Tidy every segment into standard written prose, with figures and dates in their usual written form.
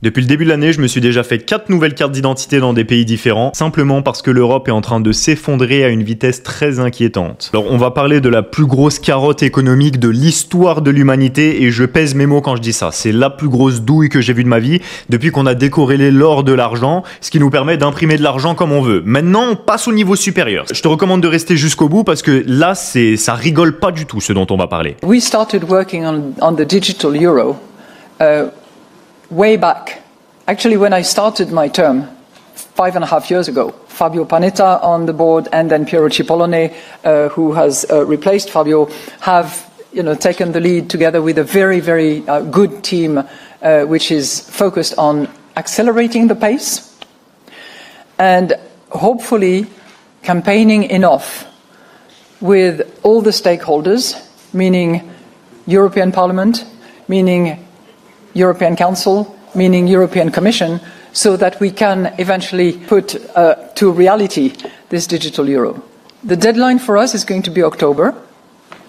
Depuis le début de l'année, je me suis déjà fait 4 nouvelles cartes d'identité dans des pays différents, simplement parce que l'Europe est en train de s'effondrer à une vitesse très inquiétante. Alors on va parler de la plus grosse carotte économique de l'histoire de l'humanité, et je pèse mes mots quand je dis ça. C'est la plus grosse douille que j'ai vue de ma vie, depuis qu'on a décorrélé l'or de l'argent, ce qui nous permet d'imprimer de l'argent comme on veut. Maintenant, on passe au niveau supérieur. Je te recommande de rester jusqu'au bout, parce que là, ça rigole pas du tout ce dont on va parler. We started working on the digital euro way back. Actually, when I started my term 5.5 years ago, Fabio Panetta on the board and then Piero Cipollone, who has replaced Fabio, have taken the lead together with a very, very good team, which is focused on accelerating the pace and hopefully campaigning enough with all the stakeholders, meaning European Parliament, meaning European Council, meaning European Commission, so that we can eventually put to reality this digital euro. The deadline for us is going to be October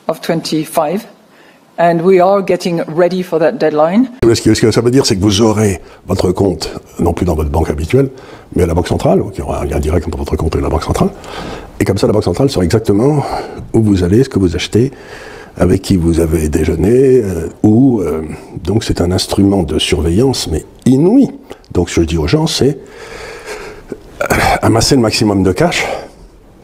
of 25, and we are getting ready for that deadline. Ce que ça veut dire, c'est que vous aurez votre compte, non plus dans votre banque habituelle, mais à la Banque Centrale, donc il y aura un lien direct entre votre compte et la Banque Centrale, et comme ça la Banque Centrale saura exactement où vous allez, ce que vous achetez, avec qui vous avez déjeuné, donc c'est un instrument de surveillance, mais inouï. Donc ce que je dis aux gens, c'est amasser le maximum de cash,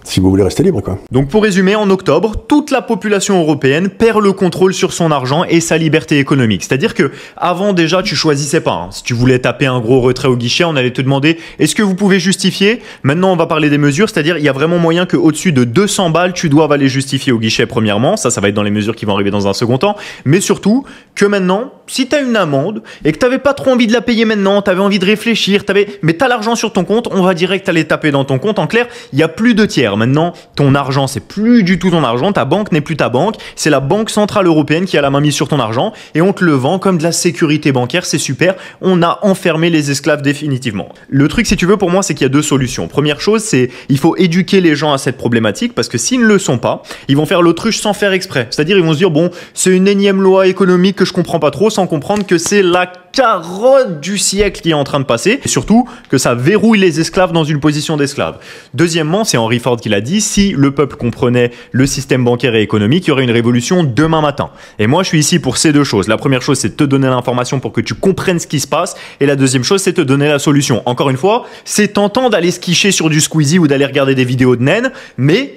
si vous voulez rester libre, quoi. Donc pour résumer, en octobre, toute la population européenne perd le contrôle sur son argent et sa liberté économique. C'est-à-dire que avant déjà, tu choisissais pas. Si tu voulais taper un gros retrait au guichet, on allait te demander est-ce que vous pouvez justifier. Maintenant, on va parler des mesures, c'est-à-dire il y a vraiment moyen qu'au-dessus de 200 balles, tu doives aller justifier au guichet premièrement. Ça va être dans les mesures qui vont arriver dans un second temps. Mais surtout que maintenant, si tu as une amende et que tu n'avais pas trop envie de la payer maintenant, tu avais envie de réfléchir, mais tu as l'argent sur ton compte, on va direct aller taper dans ton compte. En clair, il n'y a plus de tiers. Maintenant, ton argent, c'est plus du tout ton argent. Ta banque n'est plus ta banque. C'est la Banque Centrale Européenne qui a la main mise sur ton argent et on te le vend comme de la sécurité bancaire. C'est super. On a enfermé les esclaves définitivement. Le truc, si tu veux, pour moi, c'est qu'il y a deux solutions. Première chose, c'est il faut éduquer les gens à cette problématique parce que s'ils ne le sont pas, ils vont faire l'autruche sans faire exprès. C'est-à-dire, ils vont se dire, bon, c'est une énième loi économique que je comprends pas trop, sans comprendre que c'est la carotte du siècle qui est en train de passer et surtout que ça verrouille les esclaves dans une position d'esclave. Deuxièmement, c'est Henry Ford qui l'a dit, si le peuple comprenait le système bancaire et économique, il y aurait une révolution demain matin. Et moi, je suis ici pour ces deux choses. La première chose, c'est de te donner l'information pour que tu comprennes ce qui se passe et la deuxième chose, c'est de te donner la solution. Encore une fois, c'est tentant d'aller se quicher sur du Squeezie ou d'aller regarder des vidéos de naines, mais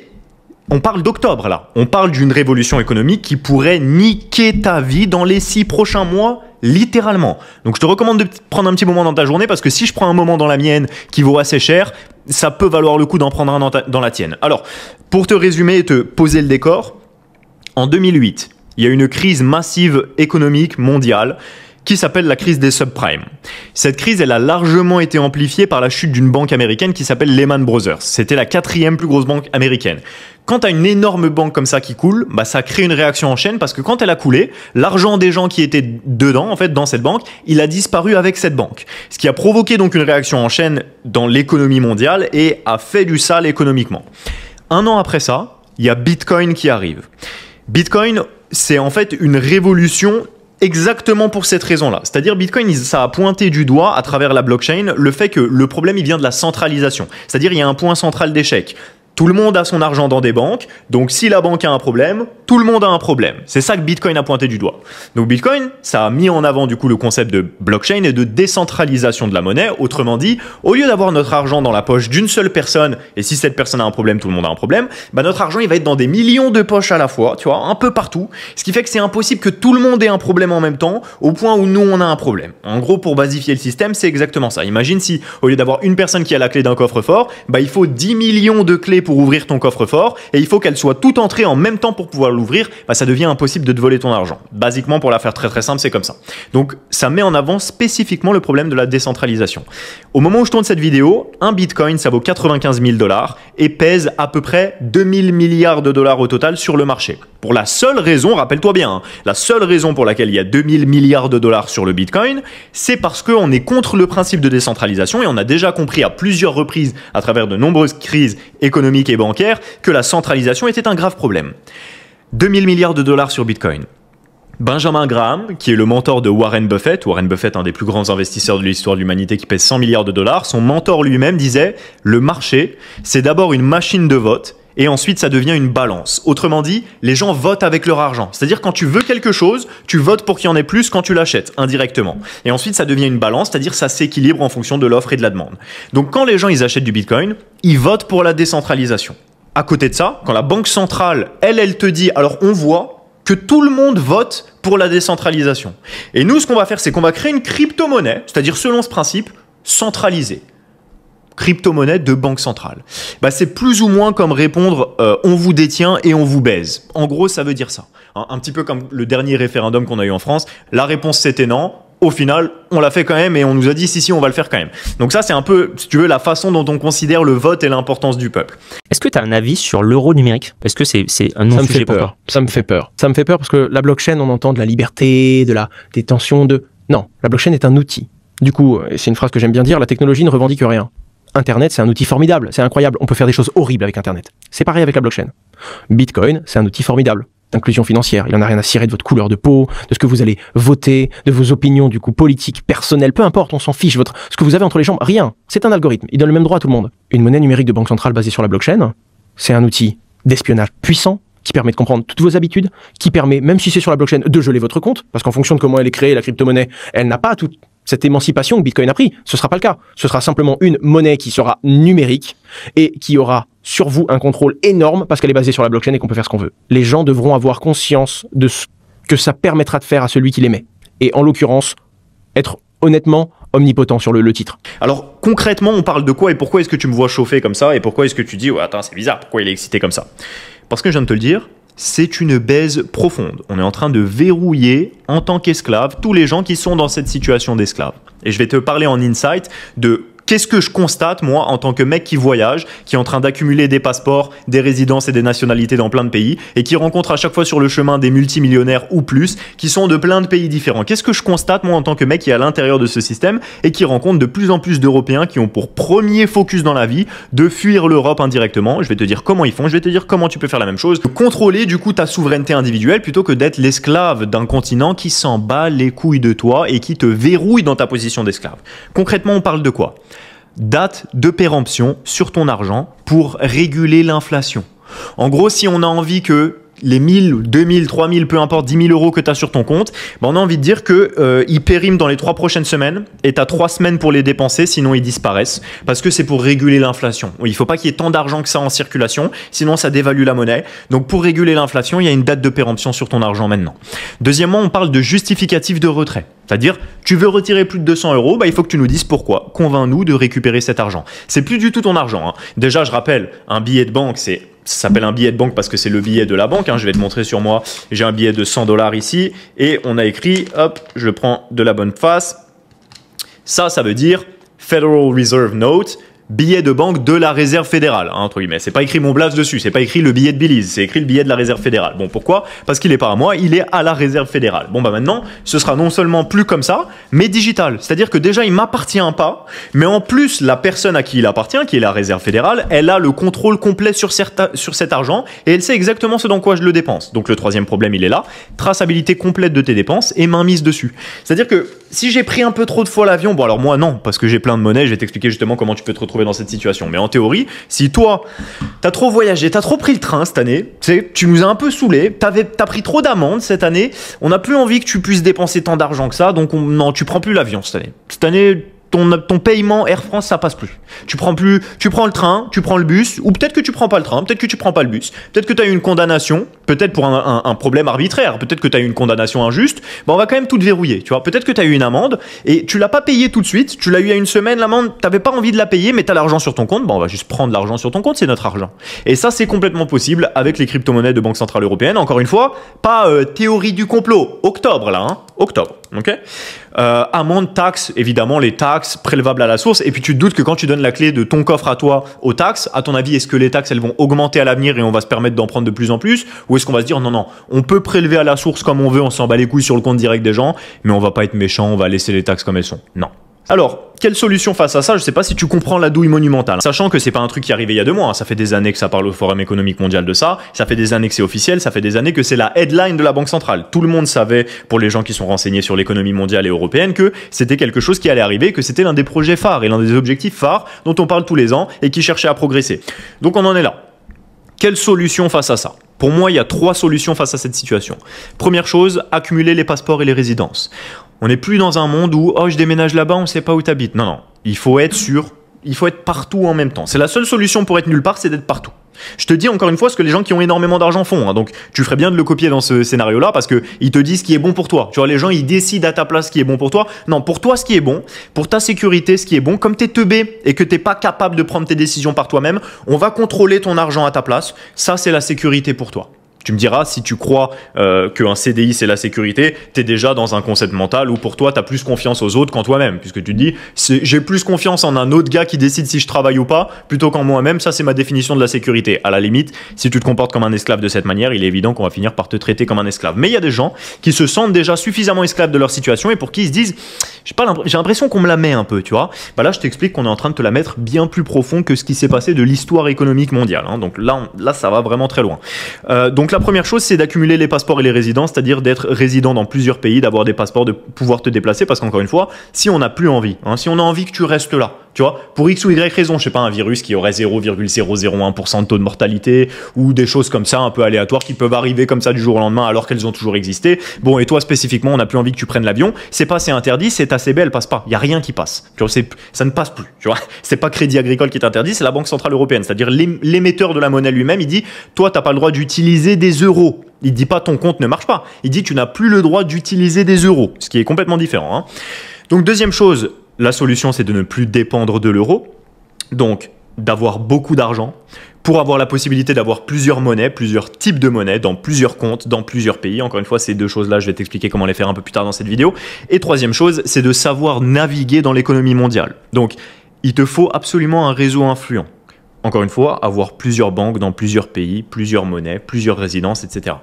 on parle d'octobre là. On parle d'une révolution économique qui pourrait niquer ta vie dans les 6 prochains mois, littéralement. Donc je te recommande de prendre un petit moment dans ta journée parce que si je prends un moment dans la mienne qui vaut assez cher, ça peut valoir le coup d'en prendre un dans la tienne. Alors, pour te résumer et te poser le décor, en 2008, il y a une crise massive économique mondiale qui s'appelle la crise des subprimes. Cette crise, elle a largement été amplifiée par la chute d'une banque américaine qui s'appelle Lehman Brothers. C'était la 4e plus grosse banque américaine. Quand tu as une énorme banque comme ça qui coule, ça crée une réaction en chaîne parce que quand elle a coulé, l'argent des gens qui étaient dedans, en fait, dans cette banque, il a disparu avec cette banque. Ce qui a provoqué donc une réaction en chaîne dans l'économie mondiale et a fait du sale économiquement. Un an après ça, il y a Bitcoin qui arrive. Bitcoin, c'est en fait une révolution exactement pour cette raison-là. C'est-à-dire Bitcoin, ça a pointé du doigt à travers la blockchain le fait que le problème, il vient de la centralisation. C'est-à-dire il y a un point central d'échec. Tout le monde a son argent dans des banques, donc si la banque a un problème, tout le monde a un problème. C'est ça que Bitcoin a pointé du doigt. Donc Bitcoin, ça a mis en avant du coup le concept de blockchain et de décentralisation de la monnaie. Autrement dit, au lieu d'avoir notre argent dans la poche d'une seule personne, et si cette personne a un problème, tout le monde a un problème, notre argent il va être dans des millions de poches à la fois, tu vois, un peu partout. Ce qui fait que c'est impossible que tout le monde ait un problème en même temps, au point où nous on a un problème. En gros, pour basifier le système, c'est exactement ça. Imagine si, au lieu d'avoir une personne qui a la clé d'un coffre-fort, il faut 10 millions de clés pour ouvrir ton coffre-fort et il faut qu'elles soient toutes entrées en même temps pour pouvoir l'ouvrir, ça devient impossible de te voler ton argent. Basiquement, pour la faire très très simple, c'est comme ça. Donc ça met en avant spécifiquement le problème de la décentralisation. Au moment où je tourne cette vidéo, un bitcoin ça vaut 95 000 $ et pèse à peu près 2000 milliards de dollars au total sur le marché. Pour la seule raison, rappelle-toi bien, la seule raison pour laquelle il y a 2000 milliards de dollars sur le bitcoin, c'est parce qu'on est contre le principe de décentralisation et on a déjà compris à plusieurs reprises à travers de nombreuses crises économiques et bancaires que la centralisation était un grave problème. 2000 milliards de dollars sur Bitcoin. Benjamin Graham, qui est le mentor de Warren Buffett, un des plus grands investisseurs de l'histoire de l'humanité qui pèse 100 milliards de dollars, son mentor lui-même disait « Le marché, c'est d'abord une machine de vote et ensuite ça devient une balance. » Autrement dit, les gens votent avec leur argent. C'est-à-dire quand tu veux quelque chose, tu votes pour qu'il y en ait plus quand tu l'achètes, indirectement. Et ensuite ça devient une balance, c'est-à-dire ça s'équilibre en fonction de l'offre et de la demande. Donc quand les gens ils achètent du Bitcoin, ils votent pour la décentralisation. À côté de ça, quand la banque centrale, elle te dit « Alors on voit que tout le monde vote pour la décentralisation. » Et nous, ce qu'on va faire, c'est qu'on va créer une crypto-monnaie, c'est-à-dire selon ce principe, centralisée. Crypto-monnaie de banque centrale. C'est plus ou moins comme répondre on vous détient et on vous baise. En gros, ça veut dire ça. Un petit peu comme le dernier référendum qu'on a eu en France. La réponse, c'était non. Au final, on l'a fait quand même et on nous a dit si, on va le faire quand même. Donc ça, c'est un peu, si tu veux, la façon dont on considère le vote et l'importance du peuple. Est-ce que tu as un avis sur l'euro numérique? Est-ce que c'est un non-sujet pour toi? Ça me fait peur. Ça me fait peur parce que la blockchain, on entend de la liberté, de la détention de... Non, la blockchain est un outil. Du coup, c'est une phrase que j'aime bien dire, la technologie ne revendique rien. Internet, c'est un outil formidable, c'est incroyable. On peut faire des choses horribles avec Internet. C'est pareil avec la blockchain. Bitcoin, c'est un outil formidable. Inclusion financière, il en a rien à cirer de votre couleur de peau, de ce que vous allez voter, de vos opinions du coup politiques, personnelles, peu importe, on s'en fiche, ce que vous avez entre les jambes, rien. C'est un algorithme, il donne le même droit à tout le monde. Une monnaie numérique de banque centrale basée sur la blockchain, c'est un outil d'espionnage puissant qui permet de comprendre toutes vos habitudes, qui permet, même si c'est sur la blockchain, de geler votre compte, parce qu'en fonction de comment elle est créée, la crypto-monnaie, elle n'a pas toute cette émancipation que Bitcoin a pris. Ce sera pas le cas. Ce sera simplement une monnaie qui sera numérique et qui aura sur vous un contrôle énorme parce qu'elle est basée sur la blockchain et qu'on peut faire ce qu'on veut. Les gens devront avoir conscience de ce que ça permettra de faire à celui qui l'émet. Et en l'occurrence, être honnêtement omnipotent sur le titre. Alors concrètement, on parle de quoi et pourquoi est-ce que tu me vois chauffer comme ça et pourquoi est-ce que tu dis « Ouais, attends, c'est bizarre, pourquoi il est excité comme ça ?» Parce que je viens de te le dire, c'est une baise profonde. On est en train de verrouiller en tant qu'esclave tous les gens qui sont dans cette situation d'esclave. Et je vais te parler en insight de qu'est-ce que je constate, moi, en tant que mec qui voyage, qui est en train d'accumuler des passeports, des résidences et des nationalités dans plein de pays, et qui rencontre à chaque fois sur le chemin des multimillionnaires ou plus, qui sont de plein de pays différents. Qu'est-ce que je constate, moi, en tant que mec qui est à l'intérieur de ce système, et qui rencontre de plus en plus d'Européens qui ont pour premier focus dans la vie de fuir l'Europe indirectement. Je vais te dire comment ils font, je vais te dire comment tu peux faire la même chose. De contrôler, du coup, ta souveraineté individuelle, plutôt que d'être l'esclave d'un continent qui s'en bat les couilles de toi et qui te verrouille dans ta position d'esclave. Concrètement, on parle de quoi ? Date de péremption sur ton argent pour réguler l'inflation. En gros, si on a envie que les 1000, 2000, 3000, peu importe, 10 000 euros que tu as sur ton compte, on a envie de dire qu'ils périment dans les 3 prochaines semaines et tu as 3 semaines pour les dépenser, sinon ils disparaissent. Parce que c'est pour réguler l'inflation. Il ne faut pas qu'il y ait tant d'argent que ça en circulation, sinon ça dévalue la monnaie. Donc pour réguler l'inflation, il y a une date de péremption sur ton argent maintenant. Deuxièmement, on parle de justificatif de retrait. C'est-à-dire, tu veux retirer plus de 200 euros, il faut que tu nous dises pourquoi. Convainc-nous de récupérer cet argent. C'est plus du tout ton argent, hein. Déjà, je rappelle, un billet de banque, ça s'appelle un billet de banque parce que c'est le billet de la banque. Hein. Je vais te montrer sur moi. J'ai un billet de 100 $ ici et on a écrit, hop, je le prends de la bonne face. Ça veut dire Federal Reserve Note, billet de banque de la Réserve fédérale, hein, entre guillemets. C'est pas écrit mon blase dessus, c'est pas écrit le billet de Belize, c'est écrit le billet de la Réserve fédérale. Bon, pourquoi ? Parce qu'il est pas à moi, il est à la Réserve fédérale. Bon, maintenant, ce sera non seulement plus comme ça, mais digital. C'est-à-dire que déjà, il m'appartient pas, mais en plus, la personne à qui il appartient, qui est la Réserve fédérale, elle a le contrôle complet sur cet argent et elle sait exactement ce dans quoi je le dépense. Donc, le troisième problème, il est là. Traçabilité complète de tes dépenses et mainmise dessus. C'est-à-dire que si j'ai pris un peu trop de fois l'avion, bon alors moi non, parce que j'ai plein de monnaie, je vais t'expliquer justement comment tu peux te retrouver dans cette situation. Mais en théorie, si toi, t'as trop voyagé, t'as trop pris le train cette année, tu nous as un peu saoulé, t'as pris trop d'amendes cette année, on n'a plus envie que tu puisses dépenser tant d'argent que ça, donc non, tu prends plus l'avion cette année. Cette année, ton paiement Air France, ça passe plus. Tu prends le train, tu prends le bus, ou peut-être que tu prends pas le train, peut-être que tu prends pas le bus, peut-être que tu as eu une condamnation, peut-être pour un problème arbitraire, peut-être que tu as eu une condamnation injuste, on va quand même tout te verrouiller, tu vois. Peut-être que tu as eu une amende et tu l'as pas payée tout de suite, tu l'as eu il y a une semaine l'amende, t'avais pas envie de la payer, mais tu as l'argent sur ton compte, on va juste prendre l'argent sur ton compte, c'est notre argent. Et ça, c'est complètement possible avec les crypto-monnaies de Banque Centrale Européenne. Encore une fois, pas théorie du complot, octobre là, hein, octobre, ok. Amende, taxes, évidemment les taxes prélevables à la source, et puis tu te doutes que quand tu donnes la clé de ton coffre à toi aux taxes, à ton avis, est-ce que les taxes elles vont augmenter à l'avenir et on va se permettre d'en prendre de plus en plus, ou est-ce qu'on va se dire non, on peut prélever à la source comme on veut, on s'en bat les couilles sur le compte direct des gens, mais on va pas être méchant, on va laisser les taxes comme elles sont. Non. Alors, quelle solution face à ça? Je sais pas si tu comprends la douille monumentale. Sachant que c'est pas un truc qui est arrivé il y a 2 mois, hein. Ça fait des années que ça parle au Forum économique mondial de ça, ça fait des années que c'est officiel, ça fait des années que c'est la headline de la Banque centrale. Tout le monde savait, pour les gens qui sont renseignés sur l'économie mondiale et européenne, que c'était quelque chose qui allait arriver, que c'était l'un des projets phares et l'un des objectifs phares dont on parle tous les ans et qui cherchait à progresser. Donc on en est là. Quelle solution face à ça? Pour moi, il y a 3 solutions face à cette situation. Première chose, accumuler les passeports et les résidences. On n'est plus dans un monde où « oh, je déménage là-bas, on ne sait pas où tu habites ». Non, non, il faut être partout en même temps. C'est la seule solution pour être nulle part, c'est d'être partout. Je te dis encore une fois ce que les gens qui ont énormément d'argent font, hein. Donc tu ferais bien de le copier dans ce scénario-là parce qu'ils te disent ce qui est bon pour toi. Tu vois, les gens, ils décident à ta place ce qui est bon pour toi. Non, pour toi, ce qui est bon, pour ta sécurité, ce qui est bon, comme tu es teubé et que tu n'es pas capable de prendre tes décisions par toi-même, on va contrôler ton argent à ta place. Ça, c'est la sécurité pour toi. Tu me diras, si tu crois qu'un CDI c'est la sécurité, tu es déjà dans un concept mental où pour toi tu as plus confiance aux autres qu'en toi-même, puisque tu te dis j'ai plus confiance en un autre gars qui décide si je travaille ou pas plutôt qu'en moi-même. Ça, c'est ma définition de la sécurité. À la limite, si tu te comportes comme un esclave de cette manière, il est évident qu'on va finir par te traiter comme un esclave. Mais il y a des gens qui se sentent déjà suffisamment esclaves de leur situation et pour qui ils se disent j'ai l'impression qu'on me la met un peu, tu vois. Bah là, je t'explique qu'on est en train de te la mettre bien plus profond que ce qui s'est passé de l'histoire économique mondiale, hein. Donc là, ça va vraiment très loin. Donc la première chose, c'est d'accumuler les passeports et les résidences, c'est-à-dire d'être résident dans plusieurs pays, d'avoir des passeports, de pouvoir te déplacer, parce qu'encore une fois, si on n'a plus envie, hein, si on a envie que tu restes là, tu vois, pour X ou Y raison, je sais pas, un virus qui aurait 0,001% de taux de mortalité, ou des choses comme ça, un peu aléatoires, qui peuvent arriver comme ça du jour au lendemain, alors qu'elles ont toujours existé. Bon, et toi, spécifiquement, on n'a plus envie que tu prennes l'avion, c'est pas assez interdit, c'est assez belle, elle passe pas. Il y a rien qui passe. Tu vois, ça ne passe plus, tu vois. C'est pas Crédit Agricole qui est interdit, c'est la Banque Centrale Européenne, c'est-à-dire l'émetteur de la monnaie lui-même, il dit, toi, t'as pas le droit d'utiliser des euros. Il dit pas ton compte ne marche pas. Il dit tu n'as plus le droit d'utiliser des euros, ce qui est complètement différent, hein. Donc deuxième chose, la solution c'est de ne plus dépendre de l'euro. Donc d'avoir beaucoup d'argent pour avoir la possibilité d'avoir plusieurs monnaies, plusieurs types de monnaies dans plusieurs comptes, dans plusieurs pays. Encore une fois, ces 2 choses-là, je vais t'expliquer comment les faire un peu plus tard dans cette vidéo. Et troisième chose, c'est de savoir naviguer dans l'économie mondiale. Donc il te faut absolument un réseau influent. Encore une fois, avoir plusieurs banques dans plusieurs pays, plusieurs monnaies, plusieurs résidences, etc.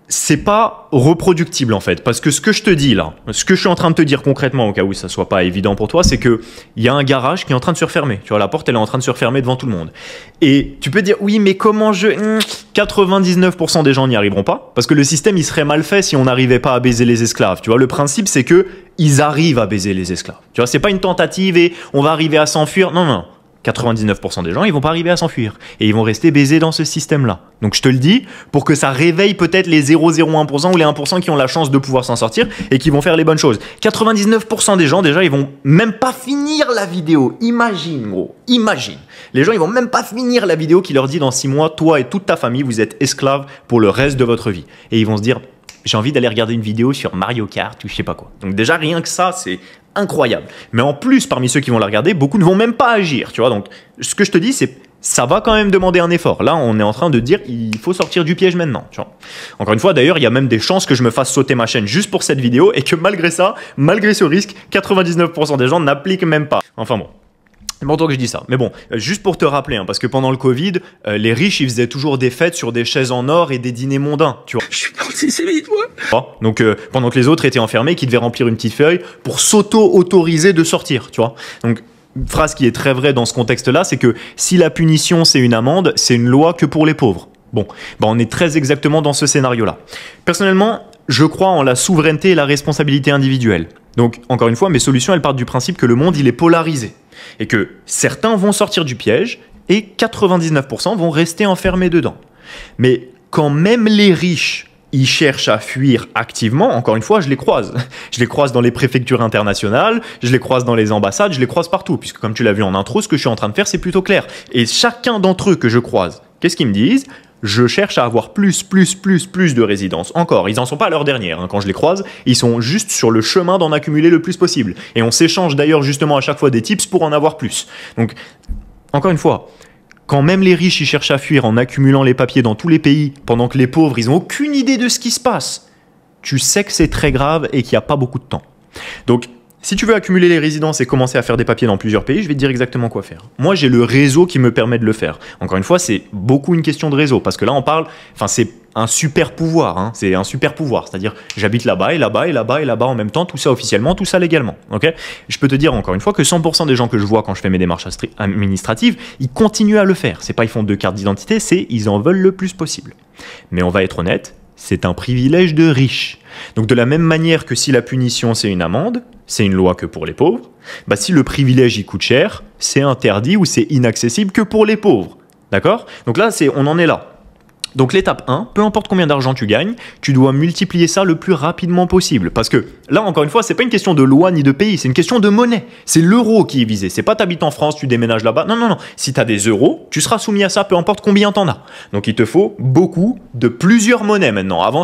C'est pas reproductible en fait, parce que ce que je te dis là, ce que je suis en train de te dire concrètement, au cas où ça soit pas évident pour toi, c'est que il y a un garage qui est en train de se refermer. Tu vois, la porte elle est en train de se refermer devant tout le monde. Et tu peux dire oui, mais comment 99% des gens n'y arriveront pas, parce que le système il serait mal fait si on n'arrivait pas à baiser les esclaves. Tu vois, le principe c'est que ils arrivent à baiser les esclaves. Tu vois, c'est pas une tentative et on va arriver à s'enfuir. Non, non. 99% des gens, ils vont pas arriver à s'enfuir. Et ils vont rester baisés dans ce système-là. Donc je te le dis, pour que ça réveille peut-être les 0,01% ou les 1% qui ont la chance de pouvoir s'en sortir et qui vont faire les bonnes choses. 99% des gens, déjà, ils vont même pas finir la vidéo. Imagine, gros. Imagine. Les gens, ils vont même pas finir la vidéo qui leur dit dans 6 mois, toi et toute ta famille, vous êtes esclaves pour le reste de votre vie. Et ils vont se dire, j'ai envie d'aller regarder une vidéo sur Mario Kart ou je sais pas quoi. Donc déjà, rien que ça, c'est incroyable. Mais en plus, parmi ceux qui vont la regarder, beaucoup ne vont même pas agir, tu vois. Donc, ce que je te dis, c'est ça va quand même demander un effort. Là, on est en train de dire il faut sortir du piège maintenant, tu vois. Encore une fois, d'ailleurs, il y a même des chances que je me fasse sauter ma chaîne juste pour cette vidéo et que malgré ça, malgré ce risque, 99% des gens n'appliquent même pas. Enfin bon. C'est bon que je dis ça. Mais bon, juste pour te rappeler, hein, parce que pendant le Covid, les riches, ils faisaient toujours des fêtes sur des chaises en or et des dîners mondains, tu vois. Je suis antisémite, moi. Donc, pendant que les autres étaient enfermés, qui devaient remplir une petite feuille pour s'auto-autoriser de sortir, tu vois. Donc, une phrase qui est très vraie dans ce contexte-là, c'est que si la punition, c'est une amende, c'est une loi que pour les pauvres. Bon, bah on est très exactement dans ce scénario-là. Personnellement, je crois en la souveraineté et la responsabilité individuelle. Donc, encore une fois, mes solutions, elles partent du principe que le monde, il est polarisé. Et que certains vont sortir du piège et 99% vont rester enfermés dedans. Mais quand même les riches, ils cherchent à fuir activement, encore une fois, je les croise. Je les croise dans les préfectures internationales, je les croise dans les ambassades, je les croise partout. Puisque comme tu l'as vu en intro, ce que je suis en train de faire, c'est plutôt clair. Et chacun d'entre eux que je croise, qu'est-ce qu'ils me disent ? Je cherche à avoir plus de résidences. Encore, ils n'en sont pas à leur dernière. Hein. Quand je les croise, ils sont juste sur le chemin d'en accumuler le plus possible. Et on s'échange d'ailleurs justement à chaque fois des tips pour en avoir plus. Donc, encore une fois, quand même les riches ils cherchent à fuir en accumulant les papiers dans tous les pays, pendant que les pauvres, ils n'ont aucune idée de ce qui se passe, tu sais que c'est très grave et qu'il n'y a pas beaucoup de temps. Donc, Si tu veux accumuler les résidences et commencer à faire des papiers dans plusieurs pays, je vais te dire exactement quoi faire. Moi, j'ai le réseau qui me permet de le faire. Encore une fois, c'est beaucoup une question de réseau, parce que là, on parle, enfin, c'est un super pouvoir, hein. C'est un super pouvoir, c'est-à-dire j'habite là-bas et là-bas et là-bas et là-bas en même temps, tout ça officiellement, tout ça légalement. Ok, je peux te dire encore une fois que 100% des gens que je vois quand je fais mes démarches administratives, ils continuent à le faire. C'est pas ils font 2 cartes d'identité, c'est ils en veulent le plus possible. Mais on va être honnête, c'est un privilège de riche. Donc de la même manière que si la punition c'est une amende, c'est une loi que pour les pauvres, bah si le privilège il coûte cher, c'est interdit ou c'est inaccessible que pour les pauvres. D'accord? Donc là, on en est là. Donc l'étape 1, peu importe combien d'argent tu gagnes, tu dois multiplier ça le plus rapidement possible. Parce que là, encore une fois, c'est pas une question de loi ni de pays, c'est une question de monnaie. C'est l'euro qui est visé. C'est pas t'habites en France, tu déménages là-bas. Non, non, non. Si tu as des euros, tu seras soumis à ça, peu importe combien t'en as. Donc il te faut beaucoup de plusieurs monnaies maintenant. Avant,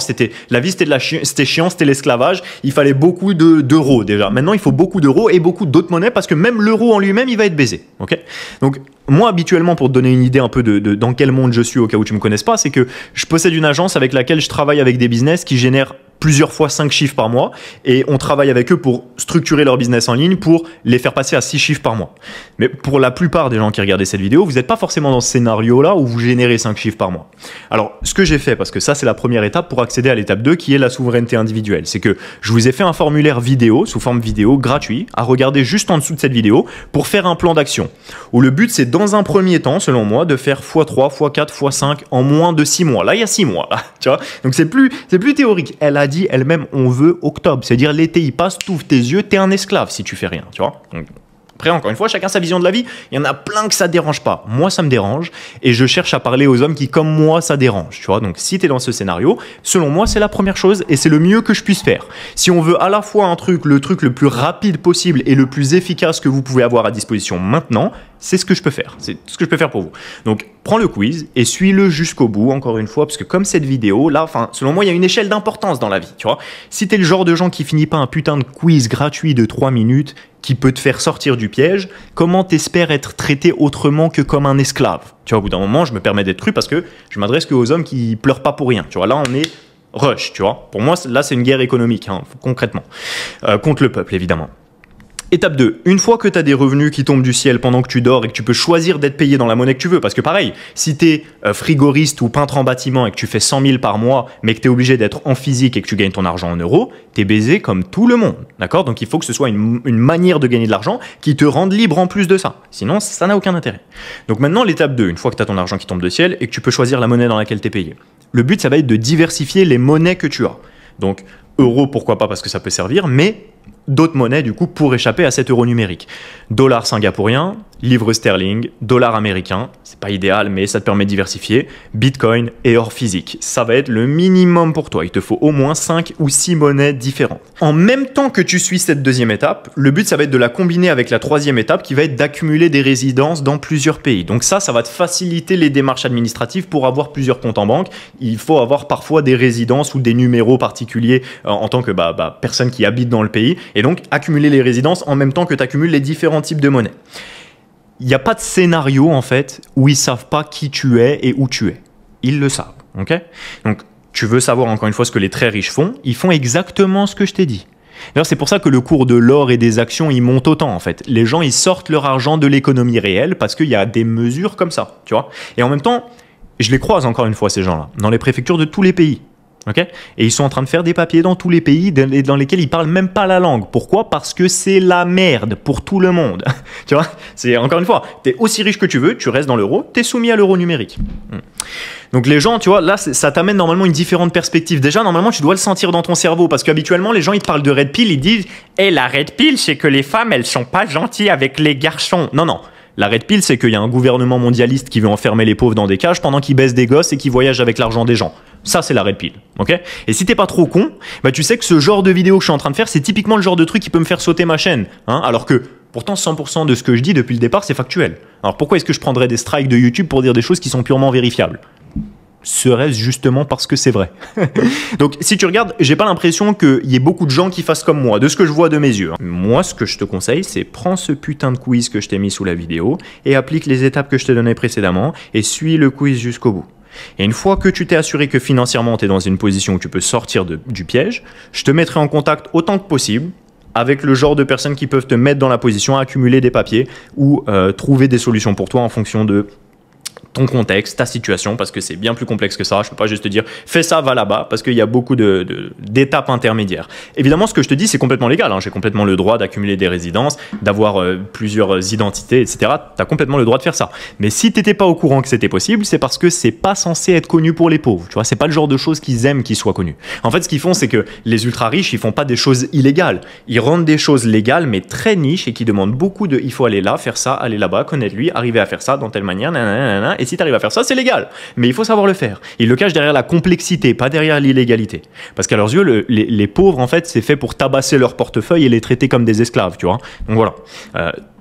la vie c'était chiant, c'était l'esclavage. Il fallait beaucoup d'euros déjà. Maintenant, il faut beaucoup d'euros et beaucoup d'autres monnaies parce que même l'euro en lui-même, il va être baisé. Ok? Donc moi, habituellement, pour te donner une idée un peu de dans quel monde je suis au cas où tu me connaisses pas, c'est que je possède une agence avec laquelle je travaille avec des business qui génèrent plusieurs fois 5 chiffres par mois et on travaille avec eux pour structurer leur business en ligne pour les faire passer à 6 chiffres par mois. Mais pour la plupart des gens qui regardaient cette vidéo, vous n'êtes pas forcément dans ce scénario-là où vous générez 5 chiffres par mois. Alors, ce que j'ai fait, parce que ça c'est la première étape pour accéder à l'étape 2 qui est la souveraineté individuelle, c'est que je vous ai fait un formulaire vidéo, sous forme vidéo, gratuit, à regarder juste en dessous de cette vidéo pour faire un plan d'action. Où le but c'est dans un premier temps, selon moi, de faire x3, x4, x5 en moins de 6 mois. Là, il y a 6 mois, là, tu vois. Donc c'est plus théorique. Elle a dit elle-même, on veut octobre. C'est-à-dire l'été il passe, t'ouvres tes yeux, t'es un esclave si tu fais rien, tu vois. Donc, après, encore une fois, chacun sa vision de la vie. Il y en a plein que ça dérange pas. Moi, ça me dérange et je cherche à parler aux hommes qui, comme moi, ça dérange. Tu vois. Donc, si tu es dans ce scénario, selon moi, c'est la première chose et c'est le mieux que je puisse faire. Si on veut à la fois le truc le plus rapide possible et le plus efficace que vous pouvez avoir à disposition maintenant, c'est ce que je peux faire. C'est ce que je peux faire pour vous. Donc, prends le quiz et suis-le jusqu'au bout, encore une fois, parce que comme cette vidéo, là, selon moi, il y a une échelle d'importance dans la vie, tu vois. Si t'es le genre de gens qui finit pas un putain de quiz gratuit de 3 minutes qui peut te faire sortir du piège, comment t'espères être traité autrement que comme un esclave? Tu vois, au bout d'un moment, je me permets d'être cru parce que je m'adresse qu'aux hommes qui pleurent pas pour rien. Tu vois, là, on est rush, tu vois. Pour moi, là, c'est une guerre économique, hein, concrètement. Contre le peuple, évidemment. Étape 2, une fois que tu as des revenus qui tombent du ciel pendant que tu dors et que tu peux choisir d'être payé dans la monnaie que tu veux, parce que pareil, si tu es frigoriste ou peintre en bâtiment et que tu fais 100 000 par mois, mais que tu es obligé d'être en physique et que tu gagnes ton argent en euros, tu es baisé comme tout le monde, d'accord? Donc il faut que ce soit une manière de gagner de l'argent qui te rende libre en plus de ça, sinon ça n'a aucun intérêt. Donc maintenant l'étape 2, une fois que tu as ton argent qui tombe du ciel et que tu peux choisir la monnaie dans laquelle tu es payé, le but ça va être de diversifier les monnaies que tu as. Donc euro pourquoi pas parce que ça peut servir, mais d'autres monnaies du coup pour échapper à cet euro numérique. Dollar singapourien, livre sterling, dollar américain, c'est pas idéal mais ça te permet de diversifier, bitcoin et or physique. Ça va être le minimum pour toi, il te faut au moins 5 ou 6 monnaies différentes. En même temps que tu suis cette deuxième étape, le but ça va être de la combiner avec la troisième étape qui va être d'accumuler des résidences dans plusieurs pays. Donc ça va te faciliter les démarches administratives pour avoir plusieurs comptes en banque. Il faut avoir parfois des résidences ou des numéros particuliers en tant que personne qui habite dans le pays. Et donc, accumuler les résidences en même temps que tu accumules les différents types de monnaies. Il n'y a pas de scénario, en fait, où ils ne savent pas qui tu es et où tu es. Ils le savent, ok? Donc, tu veux savoir, encore une fois, ce que les très riches font. Ils font exactement ce que je t'ai dit. D'ailleurs, c'est pour ça que le cours de l'or et des actions, il monte autant, en fait. Les gens, ils sortent leur argent de l'économie réelle parce qu'il y a des mesures comme ça, tu vois? Et en même temps, je les croise, encore une fois, ces gens-là, dans les préfectures de tous les pays. Okay, et ils sont en train de faire des papiers dans tous les pays dans lesquels ils parlent même pas la langue. Pourquoi? Parce que c'est la merde pour tout le monde. Tu vois, c'est encore une fois, t'es aussi riche que tu veux, tu restes dans l'euro, t'es soumis à l'euro numérique. Donc les gens, tu vois, là, ça t'amène normalement une différente perspective. Déjà, normalement, tu dois le sentir dans ton cerveau parce qu'habituellement, les gens, ils te parlent de red pill, ils disent « Eh, la red pill, c'est que les femmes, elles sont pas gentilles avec les garçons. » Non, non. La red pill, c'est qu'il y a un gouvernement mondialiste qui veut enfermer les pauvres dans des cages pendant qu'ils baissent des gosses et qu'ils voyagent avec l'argent des gens. Ça, c'est la red pill, ok? Et si t'es pas trop con, tu sais que ce genre de vidéo que je suis en train de faire, c'est typiquement le genre de truc qui peut me faire sauter ma chaîne, hein, alors que pourtant 100% de ce que je dis depuis le départ, c'est factuel. Alors pourquoi est-ce que je prendrais des strikes de YouTube pour dire des choses qui sont purement vérifiables? Serait-ce justement parce que c'est vrai? Donc si tu regardes, j'ai pas l'impression qu'il y ait beaucoup de gens qui fassent comme moi, de ce que je vois de mes yeux. Moi, ce que je te conseille, c'est prends ce putain de quiz que je t'ai mis sous la vidéo et applique les étapes que je t'ai données précédemment et suis le quiz jusqu'au bout. Et une fois que tu t'es assuré que financièrement tu es dans une position où tu peux sortir du piège, je te mettrai en contact autant que possible avec le genre de personnes qui peuvent te mettre dans la position à accumuler des papiers ou trouver des solutions pour toi en fonction de ton contexte, ta situation, parce que c'est bien plus complexe que ça. Je ne peux pas juste te dire fais ça, va là-bas, parce qu'il y a beaucoup d'étapes intermédiaires. Évidemment, ce que je te dis, c'est complètement légal. Hein. J'ai complètement le droit d'accumuler des résidences, d'avoir plusieurs identités, etc. Tu as complètement le droit de faire ça. Mais si tu n'étais pas au courant que c'était possible, c'est parce que c'est pas censé être connu pour les pauvres. Tu vois, c'est pas le genre de choses qu'ils aiment qu'ils soient connus. En fait, ce qu'ils font, c'est que les ultra riches, ils font pas des choses illégales. Ils rendent des choses légales, mais très niches et qui demandent beaucoup de. Il faut aller là, faire ça, aller là-bas, connaître lui, arriver à faire ça dans telle manière, nanana. Et si tu arrives à faire ça, c'est légal. Mais il faut savoir le faire. Ils le cachent derrière la complexité, pas derrière l'illégalité. Parce qu'à leurs yeux, les pauvres, en fait, c'est fait pour tabasser leur portefeuille et les traiter comme des esclaves, tu vois. Donc voilà.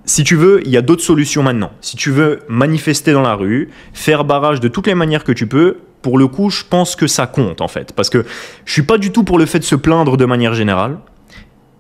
Si tu veux, il y a d'autres solutions maintenant. Si tu veux manifester dans la rue, faire barrage de toutes les manières que tu peux, pour le coup, je pense que ça compte, en fait. Parce que je suis pas du tout pour le fait de se plaindre de manière générale.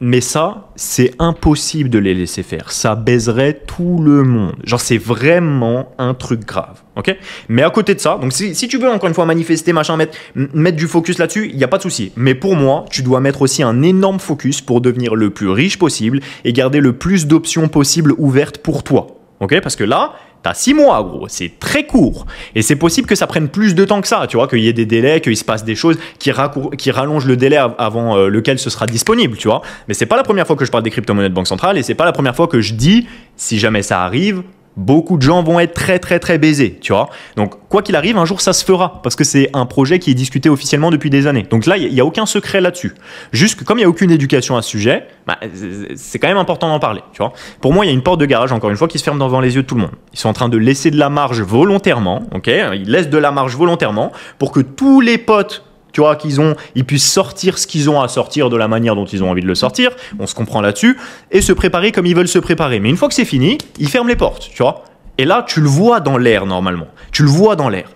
Mais ça, c'est impossible de les laisser faire. Ça baiserait tout le monde. Genre, c'est vraiment un truc grave. Ok ? Mais à côté de ça, donc si tu veux encore une fois manifester, machin, mettre du focus là-dessus, il n'y a pas de souci. Mais pour moi, tu dois mettre aussi un énorme focus pour devenir le plus riche possible et garder le plus d'options possibles ouvertes pour toi. Ok ? Parce que là, t'as 6 mois, gros. C'est très court. Et c'est possible que ça prenne plus de temps que ça, tu vois, qu'il y ait des délais, qu'il se passe des choses qui rallongent le délai avant lequel ce sera disponible, tu vois. Mais c'est pas la première fois que je parle des crypto-monnaies de banque centrale et c'est pas la première fois que je dis, si jamais ça arrive, beaucoup de gens vont être très très très baisés, tu vois. Donc quoi qu'il arrive, un jour ça se fera parce que c'est un projet qui est discuté officiellement depuis des années. Donc là, il n'y a aucun secret là-dessus. Juste que comme il n'y a aucune éducation à ce sujet, c'est quand même important d'en parler, tu vois. Pour moi, il y a une porte de garage, encore une fois, qui se ferme devant les yeux de tout le monde. Ils sont en train de laisser de la marge volontairement, ok ? Ils laissent de la marge volontairement pour que tous les potes, tu vois, ils puissent sortir ce qu'ils ont à sortir de la manière dont ils ont envie de le sortir, on se comprend là-dessus, et se préparer comme ils veulent se préparer. Mais une fois que c'est fini, ils ferment les portes, tu vois. Et là, tu le vois dans l'air normalement. Tu le vois dans l'air.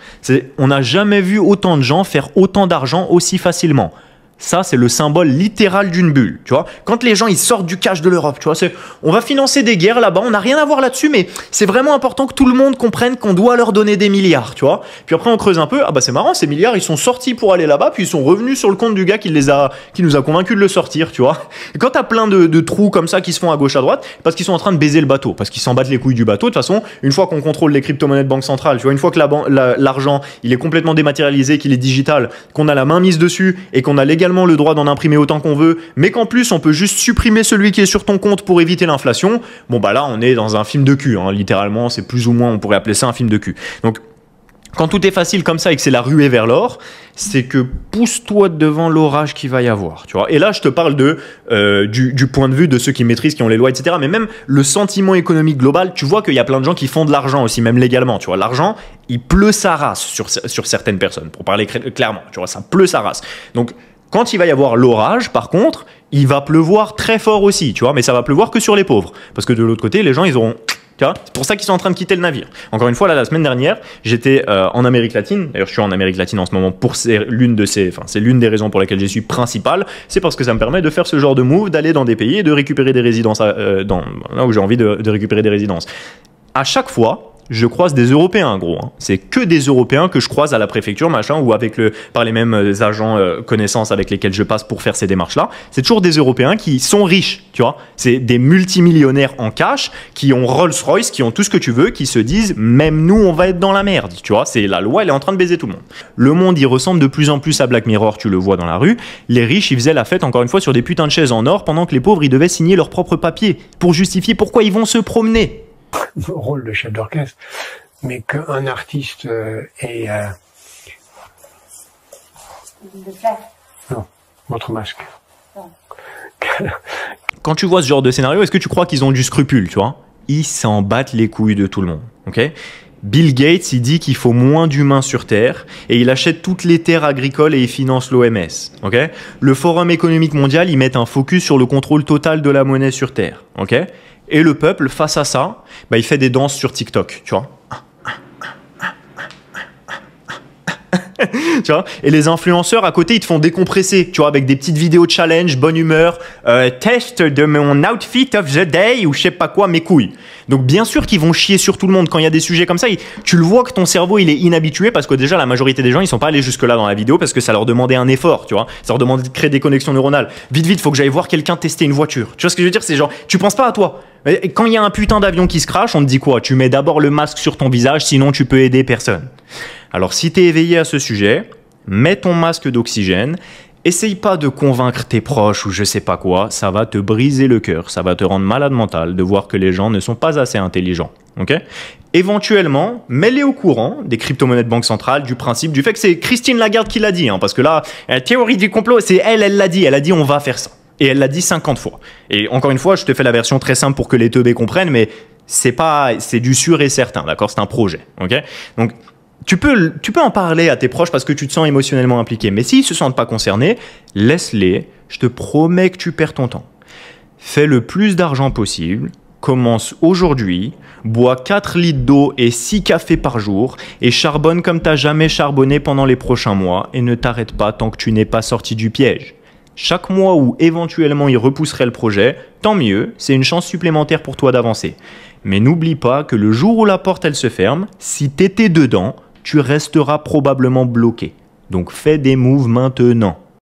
On n'a jamais vu autant de gens faire autant d'argent aussi facilement. Ça, c'est le symbole littéral d'une bulle, tu vois. Quand les gens, ils sortent du cash de l'Europe, tu vois, on va financer des guerres là-bas, on n'a rien à voir là-dessus, mais c'est vraiment important que tout le monde comprenne qu'on doit leur donner des milliards, tu vois. Puis après, on creuse un peu, ah bah c'est marrant, ces milliards, ils sont sortis pour aller là-bas, puis ils sont revenus sur le compte du gars qui nous a convaincus de le sortir, tu vois. Et quand t'as plein de trous comme ça qui se font à gauche, à droite, parce qu'ils sont en train de baiser le bateau, parce qu'ils s'en battent les couilles du bateau. De toute façon, une fois qu'on contrôle les crypto-monnaies de banque centrale, tu vois, une fois que l'argent, il est complètement dématérialisé, qu'il est digital, qu'on a la main mise dessus et qu'on a légalement le droit d'en imprimer autant qu'on veut, mais qu'en plus on peut juste supprimer celui qui est sur ton compte pour éviter l'inflation, bon bah là on est dans un film de cul, hein, littéralement, c'est plus ou moins, on pourrait appeler ça un film de cul. Donc quand tout est facile comme ça et que c'est la ruée vers l'or, c'est que pousse-toi devant l'orage qu'il va y avoir, tu vois. Et là, je te parle du point de vue de ceux qui maîtrisent, qui ont les lois, etc. Mais même le sentiment économique global, tu vois qu'il y a plein de gens qui font de l'argent aussi, même légalement, tu vois. L'argent, il pleut sa race sur certaines personnes, pour parler clairement, tu vois, ça pleut sa race. Donc, quand il va y avoir l'orage, par contre, il va pleuvoir très fort aussi, tu vois, mais ça va pleuvoir que sur les pauvres. Parce que de l'autre côté, les gens, ils auront... Tu vois, c'est pour ça qu'ils sont en train de quitter le navire. Encore une fois, là, la semaine dernière, j'étais en Amérique latine. D'ailleurs, je suis en Amérique latine en ce moment c'est l'une des raisons pour lesquelles j'y suis principale. C'est parce que ça me permet de faire ce genre de move, d'aller dans des pays et de récupérer des résidences là où j'ai envie de récupérer des résidences. À chaque fois, je croise des Européens, gros. Hein. C'est que des Européens que je croise à la préfecture, machin, ou par les mêmes agents connaissances avec lesquels je passe pour faire ces démarches-là. C'est toujours des Européens qui sont riches, tu vois. C'est des multimillionnaires en cash, qui ont Rolls-Royce, qui ont tout ce que tu veux, qui se disent, même nous, on va être dans la merde, tu vois. C'est la loi, elle est en train de baiser tout le monde. Le monde, il ressemble de plus en plus à Black Mirror, tu le vois dans la rue. Les riches, ils faisaient la fête, encore une fois, sur des putains de chaises en or, pendant que les pauvres, ils devaient signer leurs propres papiers pour justifier pourquoi ils vont se promener. Rôle de chef d'orchestre, mais qu'un artiste ait... Non, votre masque. Quand tu vois ce genre de scénario, est-ce que tu crois qu'ils ont du scrupule, tu vois? Ils s'en battent les couilles de tout le monde, ok? Bill Gates, il dit qu'il faut moins d'humains sur Terre et il achète toutes les terres agricoles et il finance l'OMS, ok? Le Forum économique mondial, ils mettent un focus sur le contrôle total de la monnaie sur Terre, ok? Et le peuple, face à ça, bah, il fait des danses sur TikTok, tu vois. Tu vois, et les influenceurs à côté, ils te font décompresser, tu vois, avec des petites vidéos challenge, bonne humeur, test de mon outfit of the day ou je sais pas quoi, mes couilles. Donc bien sûr qu'ils vont chier sur tout le monde quand il y a des sujets comme ça. Tu le vois que ton cerveau il est inhabitué parce que déjà la majorité des gens ils sont pas allés jusque là dans la vidéo parce que ça leur demandait un effort, tu vois. Ça leur demandait de créer des connexions neuronales. Vite, faut que j'aille voir quelqu'un tester une voiture. Tu vois ce que je veux dire? C'est genre, tu penses pas à toi. Quand il y a un putain d'avion qui se crache, on te dit quoi? Tu mets d'abord le masque sur ton visage, sinon tu peux aider personne. Alors si t'es éveillé à ce sujet, mets ton masque d'oxygène. Essaye pas de convaincre tes proches ou je sais pas quoi, ça va te briser le cœur, ça va te rendre malade mental de voir que les gens ne sont pas assez intelligents. Okay? Éventuellement, mets-les au courant des crypto-monnaies de banque centrale, du principe, du fait que c'est Christine Lagarde qui l'a dit, hein, parce que là, la théorie du complot, c'est elle l'a dit, on va faire ça. Et elle l'a dit 50 fois. Et encore une fois, je te fais la version très simple pour que les teubés comprennent, mais c'est du sûr et certain, d'accord? C'est un projet, ok? Donc, tu peux en parler à tes proches parce que tu te sens émotionnellement impliqué. Mais s'ils ne se sentent pas concernés, laisse-les. Je te promets que tu perds ton temps. Fais le plus d'argent possible. Commence aujourd'hui. Bois 4 litres d'eau et 6 cafés par jour. Et charbonne comme tu n'as jamais charbonné pendant les prochains mois. Et ne t'arrête pas tant que tu n'es pas sorti du piège. Chaque mois où éventuellement il repousserait le projet, tant mieux. C'est une chance supplémentaire pour toi d'avancer. Mais n'oublie pas que le jour où la porte elle se ferme, si tu étais dedans, tu resteras probablement bloqué. Donc fais des moves maintenant.